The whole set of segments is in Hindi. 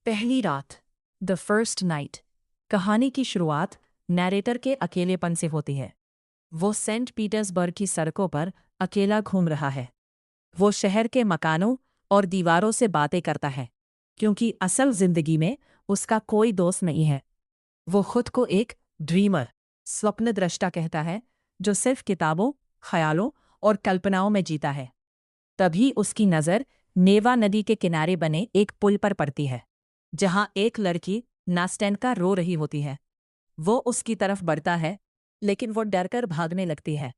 पहली रात, द फर्स्ट नाइट। कहानी की शुरुआत नैरेटर के अकेलेपन से होती है। वो सेंट पीटर्सबर्ग की सड़कों पर अकेला घूम रहा है। वो शहर के मकानों और दीवारों से बातें करता है, क्योंकि असल जिंदगी में उसका कोई दोस्त नहीं है। वो खुद को एक ड्रीमर, स्वप्नद्रष्टा कहता है, जो सिर्फ किताबों, ख्यालों और कल्पनाओं में जीता है। तभी उसकी नज़र नेवा नदी के किनारे बने एक पुल पर पड़ती है, जहां एक लड़की नास्टेनका रो रही होती है। वो उसकी तरफ बढ़ता है, लेकिन वो डरकर भागने लगती है।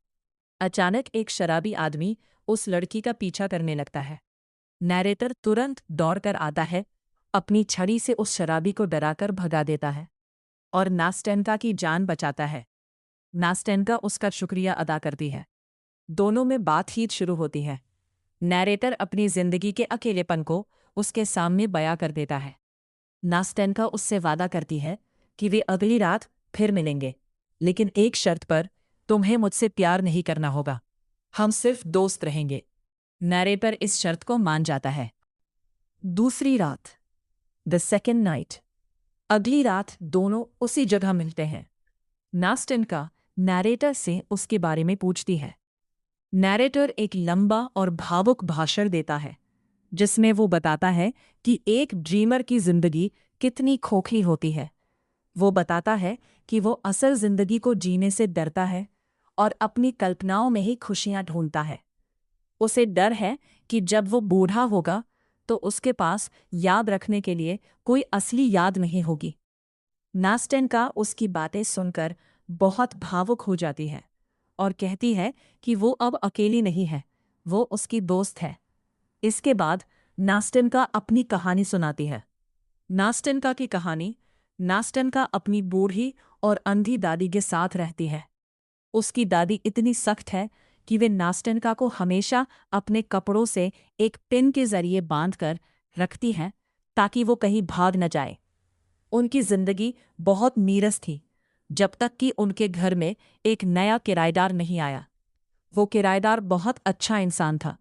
अचानक एक शराबी आदमी उस लड़की का पीछा करने लगता है। नैरेटर तुरंत दौड़कर आता है, अपनी छड़ी से उस शराबी को डराकर भगा देता है और नास्टेनका की जान बचाता है। नास्टेनका उसका शुक्रिया अदा करती है। दोनों में बातचीत शुरू होती है। नैरेटर अपनी जिंदगी के अकेलेपन को उसके सामने बयां कर देता है। नास्टेनका उससे वादा करती है कि वे अगली रात फिर मिलेंगे, लेकिन एक शर्त पर, तुम्हें मुझसे प्यार नहीं करना होगा। हम सिर्फ दोस्त रहेंगे। नैरेटर इस शर्त को मान जाता है। दूसरी रात, द सेकेंड नाइट। अगली रात दोनों उसी जगह मिलते हैं। नास्टेनका नैरेटर से उसके बारे में पूछती है। नैरेटर एक लंबा और भावुक भाषण देता है, जिसमें वो बताता है कि एक ड्रीमर की जिंदगी कितनी खोखली होती है। वो बताता है कि वो असल जिंदगी को जीने से डरता है और अपनी कल्पनाओं में ही खुशियां ढूंढता है। उसे डर है कि जब वो बूढ़ा होगा तो उसके पास याद रखने के लिए कोई असली याद नहीं होगी। नास्टेनका उसकी बातें सुनकर बहुत भावुक हो जाती है और कहती है कि वो अब अकेली नहीं है, वो उसकी दोस्त है। इसके बाद नास्टेनका अपनी कहानी सुनाती है। नास्टेनका की कहानी। नास्टेनका अपनी बूढ़ी और अंधी दादी के साथ रहती है। उसकी दादी इतनी सख्त है कि वे नास्टेनका को हमेशा अपने कपड़ों से एक पिन के जरिए बांधकर रखती हैं, ताकि वो कहीं भाग न जाए। उनकी जिंदगी बहुत नीरस थी, जब तक कि उनके घर में एक नया किराएदार नहीं आया। वो किराएदार बहुत अच्छा इंसान था।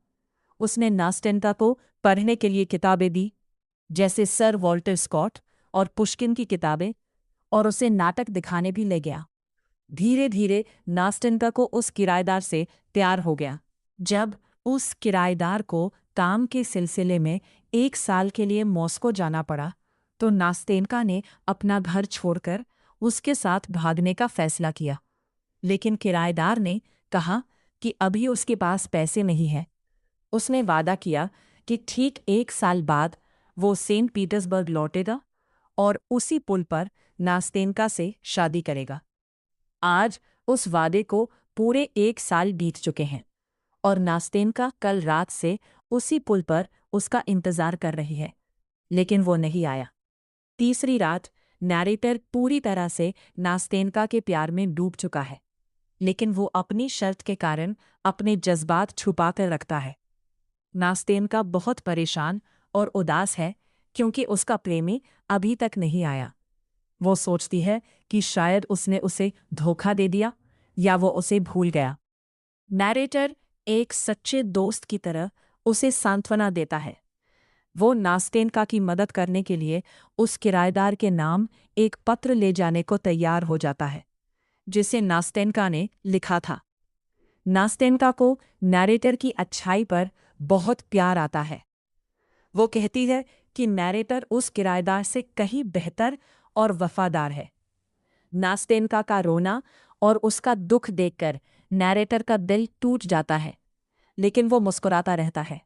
उसने नास्टेनका को पढ़ने के लिए किताबें दी, जैसे सर वॉल्टर स्कॉट और पुश्किन की किताबें, और उसे नाटक दिखाने भी ले गया। धीरे धीरे नास्टेनका को उस किराएदार से प्यार हो गया। जब उस किराएदार को काम के सिलसिले में 1 साल के लिए मॉस्को जाना पड़ा, तो नास्टेनका ने अपना घर छोड़कर उसके साथ भागने का फैसला किया। लेकिन किराएदार ने कहा कि अभी उसके पास पैसे नहीं हैं। उसने वादा किया कि ठीक 1 साल बाद वो सेंट पीटर्सबर्ग लौटेगा और उसी पुल पर नास्तेनका से शादी करेगा। आज उस वादे को पूरे 1 साल बीत चुके हैं और नास्तेनका कल रात से उसी पुल पर उसका इंतजार कर रही है, लेकिन वो नहीं आया। तीसरी रात, नैरेटर पूरी तरह से नास्तेनका के प्यार में डूब चुका है, लेकिन वो अपनी शर्त के कारण अपने जज्बात छुपा कर रखता है। नास्तेनका बहुत परेशान और उदास है, क्योंकि उसका प्रेमी अभी तक नहीं आया। वो सोचती है कि शायद उसने उसे धोखा दे दिया या वो उसे भूल गया। नैरेटर एक सच्चे दोस्त की तरह उसे सांत्वना देता है। वो नास्तेनका की मदद करने के लिए उस किराएदार के नाम एक पत्र ले जाने को तैयार हो जाता है, जिसे नास्तेनका ने लिखा था। नास्तेनका को नैरेटर की अच्छाई पर बहुत प्यार आता है। वो कहती है कि नैरेटर उस किराएदार से कहीं बेहतर और वफादार है। नास्तेनका का रोना और उसका दुख देखकर नैरेटर का दिल टूट जाता है, लेकिन वो मुस्कुराता रहता है।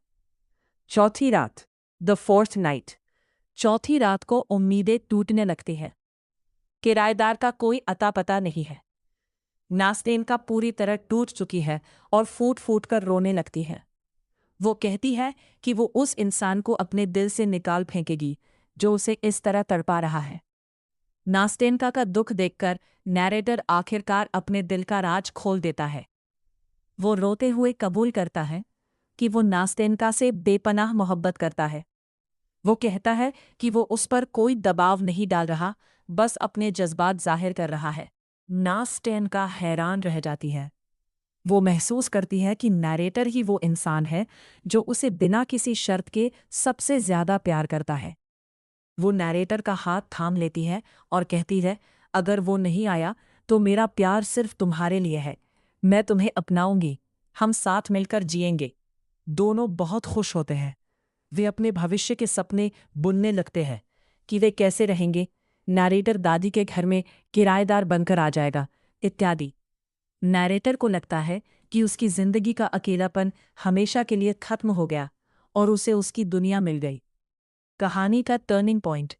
चौथी रात, द फोर्थ नाइट। चौथी रात को उम्मीदें टूटने लगती हैं। किराएदार का कोई अता पता नहीं है। नास्तेनका पूरी तरह टूट चुकी है और फूट फूट कर रोने लगती है। वो कहती है कि वो उस इंसान को अपने दिल से निकाल फेंकेगी जो उसे इस तरह तड़पा रहा है। नास्तेनका का दुख देखकर नैरेटर आखिरकार अपने दिल का राज खोल देता है। वो रोते हुए कबूल करता है कि वो नास्तेनका से बेपनाह मोहब्बत करता है। वो कहता है कि वो उस पर कोई दबाव नहीं डाल रहा, बस अपने जज्बात जाहिर कर रहा है। नास्तेनका हैरान रह जाती है। वो महसूस करती है कि नैरेटर ही वो इंसान है जो उसे बिना किसी शर्त के सबसे ज्यादा प्यार करता है। वो नैरेटर का हाथ थाम लेती है और कहती है, अगर वो नहीं आया तो मेरा प्यार सिर्फ तुम्हारे लिए है। मैं तुम्हें अपनाऊंगी, हम साथ मिलकर जिएंगे। दोनों बहुत खुश होते हैं। वे अपने भविष्य के सपने बुनने लगते हैं कि वे कैसे रहेंगे। नैरेटर दादी के घर में किराएदार बनकर आ जाएगा, इत्यादि। नैरेटर को लगता है कि उसकी जिंदगी का अकेलापन हमेशा के लिए खत्म हो गया और उसे उसकी दुनिया मिल गई। कहानी का टर्निंग पॉइंट।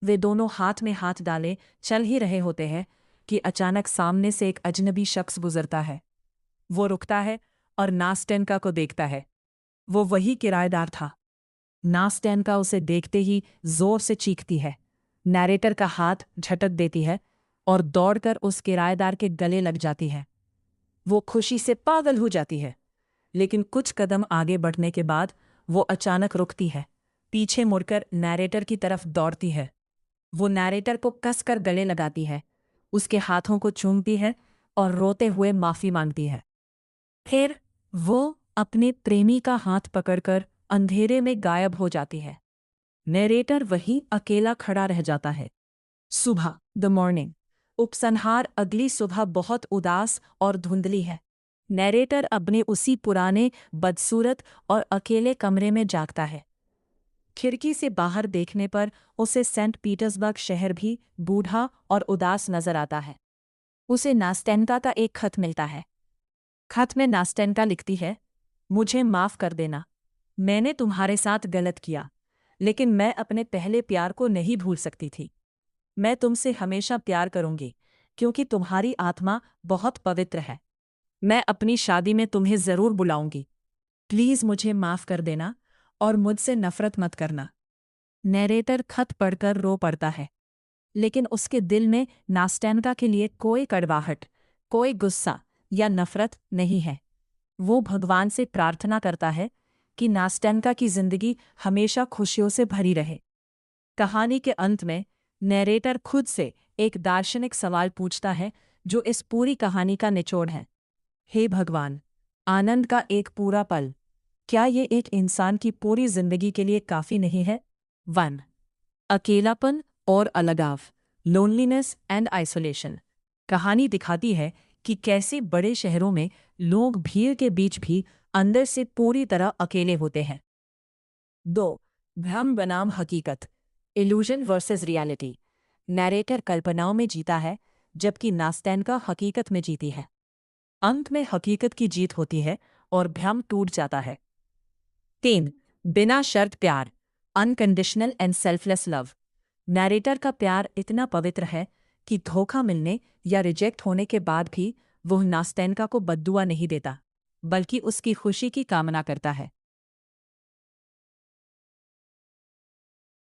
वे दोनों हाथ में हाथ डाले चल ही रहे होते हैं कि अचानक सामने से एक अजनबी शख्स गुजरता है। वो रुकता है और नास्टेनका को देखता है। वो वही किराएदार था। नास्टेनका उसे देखते ही जोर से चीखती है। नैरेटर का हाथ झटक देती है और दौड़कर उस किराएदार के गले लग जाती है। वो खुशी से पागल हो जाती है, लेकिन कुछ कदम आगे बढ़ने के बाद वो अचानक रुकती है, पीछे मुड़कर नैरेटर की तरफ दौड़ती है। वो नैरेटर को कसकर गले लगाती है, उसके हाथों को चूमती है और रोते हुए माफी मांगती है। फिर वो अपने प्रेमी का हाथ पकड़कर अंधेरे में गायब हो जाती है। नैरेटर वहीं अकेला खड़ा रह जाता है। सुबह, द मॉर्निंग। उपसंहार। अगली सुबह बहुत उदास और धुंधली है। नैरेटर अपने उसी पुराने, बदसूरत और अकेले कमरे में जागता है। खिड़की से बाहर देखने पर उसे सेंट पीटर्सबर्ग शहर भी बूढ़ा और उदास नजर आता है। उसे नास्टेनका का एक खत मिलता है। खत में नास्टेनका लिखती है, मुझे माफ कर देना, मैंने तुम्हारे साथ गलत किया, लेकिन मैं अपने पहले प्यार को नहीं भूल सकती थी। मैं तुमसे हमेशा प्यार करूंगी क्योंकि तुम्हारी आत्मा बहुत पवित्र है। मैं अपनी शादी में तुम्हें जरूर बुलाऊंगी। प्लीज मुझे माफ कर देना और मुझसे नफरत मत करना। नैरेटर खत पढ़कर रो पड़ता है, लेकिन उसके दिल में नास्टेनका के लिए कोई कड़वाहट, कोई गुस्सा या नफरत नहीं है। वो भगवान से प्रार्थना करता है कि नास्टेनका की जिंदगी हमेशा खुशियों से भरी रहे। कहानी के अंत में नैरेटर खुद से एक दार्शनिक सवाल पूछता है जो इस पूरी कहानी का निचोड़ है। हे भगवान, आनंद का एक पूरा पल, क्या ये एक इंसान की पूरी जिंदगी के लिए काफी नहीं है? 1. अकेलापन और अलगाव, लोनलीनेस एंड आइसोलेशन। कहानी दिखाती है कि कैसे बड़े शहरों में लोग भीड़ के बीच भी अंदर से पूरी तरह अकेले होते हैं। 2. भ्रम बनाम हकीकत, इल्यूजन वर्सेस रियलिटी। नैरेटर कल्पनाओं में जीता है जबकि नास्टेनका हकीकत में जीती है। अंत में हकीकत की जीत होती है और भ्रम टूट जाता है। 3. बिना शर्त प्यार, unconditional and selfless love. Narrator का प्यार इतना पवित्र है कि धोखा मिलने या रिजेक्ट होने के बाद भी वह नास्टेनका को बद्दुआ नहीं देता, बल्कि उसकी खुशी की कामना करता है।